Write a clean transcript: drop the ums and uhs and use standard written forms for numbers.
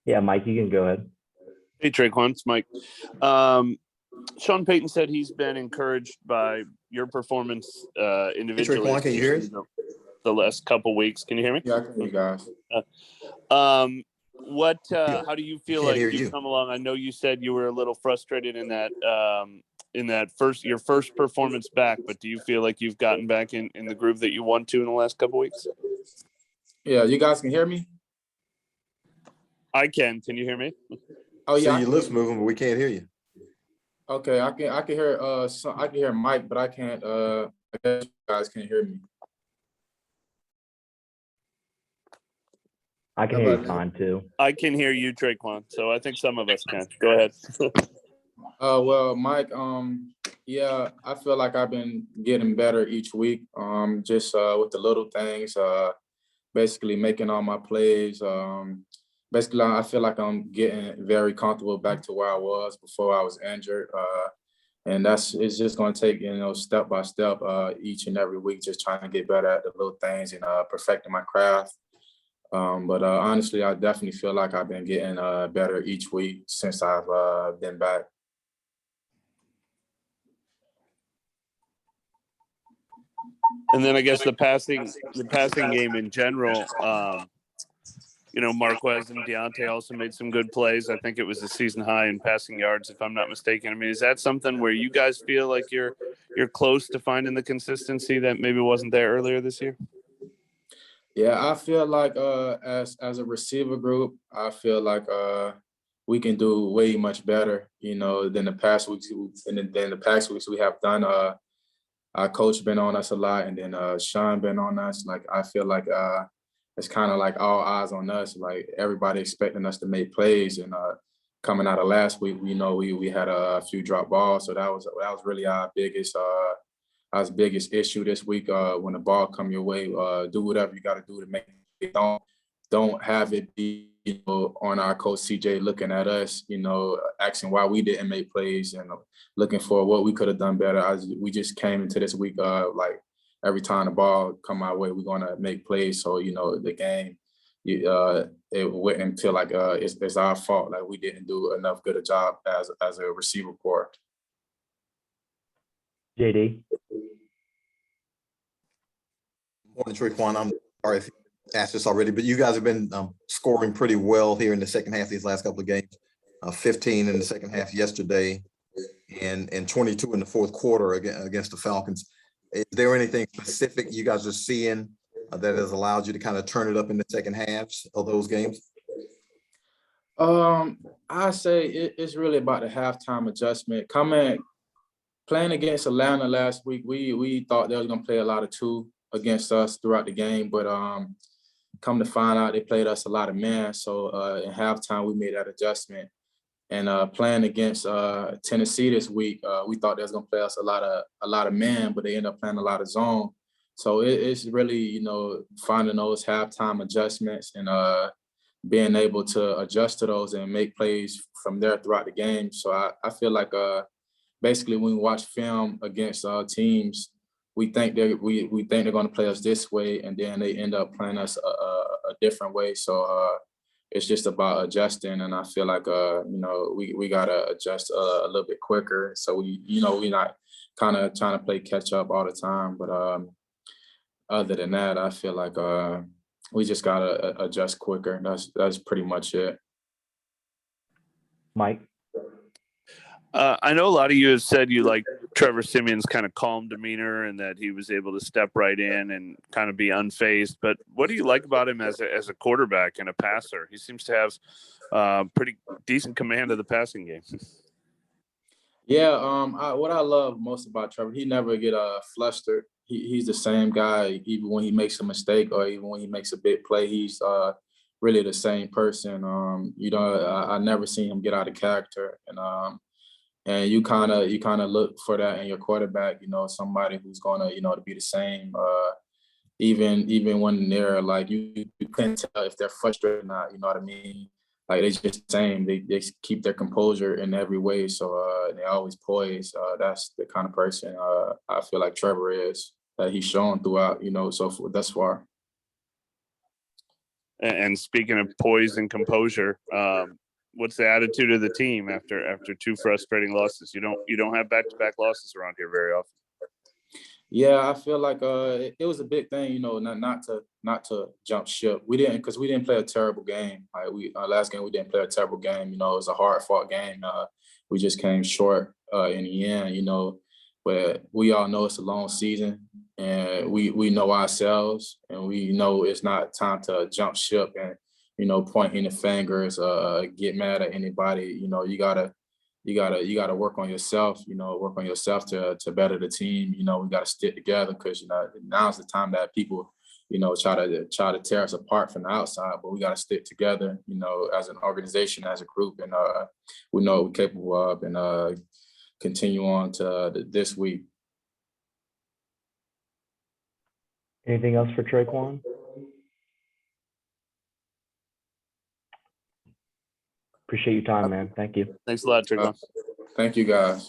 Yeah, Mike, you can go ahead. Hey, Tre'Quan, it's Mike. Sean Payton said he's been encouraged by your performance individually. Hey, Tre'Quan, can you hear us? The last couple weeks. Can you hear me? Yeah, I can hear you guys. How do you feel like you've come along? I know you said you were a little frustrated in that your first performance back, but do you feel like you've gotten back in the groove that you want to in the last couple weeks? Yeah, you guys can hear me? I can. Can you hear me? Oh yeah. See your lips moving, but we can't hear you. Okay, I can hear I can hear Mike, but I can't I guess you guys can't hear me. I can hear you fine too. I can hear you, Tre'Quan. So I think some of us can. Go ahead. Well, Mike, yeah, I feel like I've been getting better each week. Just with the little things, basically making all my plays. Basically, I feel like I'm getting very comfortable back to where I was before I was injured. And it's just going to take, step by step, each and every week, just trying to get better at the little things and perfecting my craft. But honestly, I definitely feel like I've been getting better each week since I've been back. And then I guess the passing game in general, Marquez and Deontay also made some good plays. I think it was a season high in passing yards, if I'm not mistaken. I mean, is that something where you guys feel like you're close to finding the consistency that maybe wasn't there earlier this year? Yeah, I feel like as a receiver group, I feel like we can do way much better, than the past weeks. And then the past weeks we have done. Our coach been on us a lot, and then Sean been on us. Like I feel like it's kind of like all eyes on us. Like everybody expecting us to make plays. And coming out of last week, we had a few drop balls, so that was really our biggest issue this week. When the ball come your way, do whatever you got to do to make it. Don't have it be on our coach CJ looking at us, asking why we didn't make plays and looking for what we could have done better. We just came into this week like every time the ball come our way, we're gonna make plays. So the game, it wouldn't feel like it's our fault. Like we didn't do enough good a job as a receiver corps. JD. Morning, Tre'Quan. I'm sorry if you asked this already, but you guys have been scoring pretty well here in the second half of these last couple of games. 15 in the second half yesterday and 22 in the fourth quarter against the Falcons. Is there anything specific you guys are seeing that has allowed you to kind of turn it up in the second halves of those games? I say it's really about the halftime adjustment. Playing against Atlanta last week, we thought they were gonna play a lot of two against us throughout the game, but come to find out they played us a lot of man. So in halftime we made that adjustment. And playing against Tennessee this week, we thought they was gonna play us a lot of man, but they ended up playing a lot of zone. So it's really finding those halftime adjustments and being able to adjust to those and make plays from there throughout the game. So I feel like basically when we watch film against teams, we think they're going to play us this way, and then they end up playing us a different way. So it's just about adjusting, and I feel like we gotta adjust a little bit quicker. So we're not kind of trying to play catch up all the time. But other than that, I feel like we just gotta adjust quicker. That's pretty much it. Mike. I know a lot of you have said you like Trevor Siemian's kind of calm demeanor and that he was able to step right in and kind of be unfazed. But what do you like about him as a quarterback and a passer? He seems to have pretty decent command of the passing game. Yeah, what I love most about Trevor, he never get flustered. He's the same guy, even when he makes a mistake or even when he makes a big play. He's really the same person. I never seen him get out of character, and you kind of look for that in your quarterback. Somebody who's gonna to be the same. Even when they're like you can't tell if they're frustrated or not. You know what I mean? Like they just the same. They keep their composure in every way. So they always poised. That's the kind of person I feel like Trevor is, that he's shown throughout. So thus far. And speaking of poise and composure, what's the attitude of the team after two frustrating losses? You don't have back-to-back losses around here very often. Yeah, I feel like it was a big thing, you know, not to jump ship. We didn't play a terrible game. Like last game we didn't play a terrible game. You know, it was a hard fought game. We just came short in the end, you know. But we all know it's a long season, and we know ourselves, and we know it's not time to jump ship and, you know, point any fingers, get mad at anybody. You know, you gotta work on yourself, you know, work on yourself to better the team. You know, we gotta stick together, because, you know, now's the time that people, you know, try to tear us apart from the outside, but we gotta stick together, you know, as an organization, as a group, and we know what we're capable of, and continue on to this week. Anything else for Tre'Quan? Appreciate your time, man. Thank you. Thanks a lot, Tre'Quan. Thank you, guys.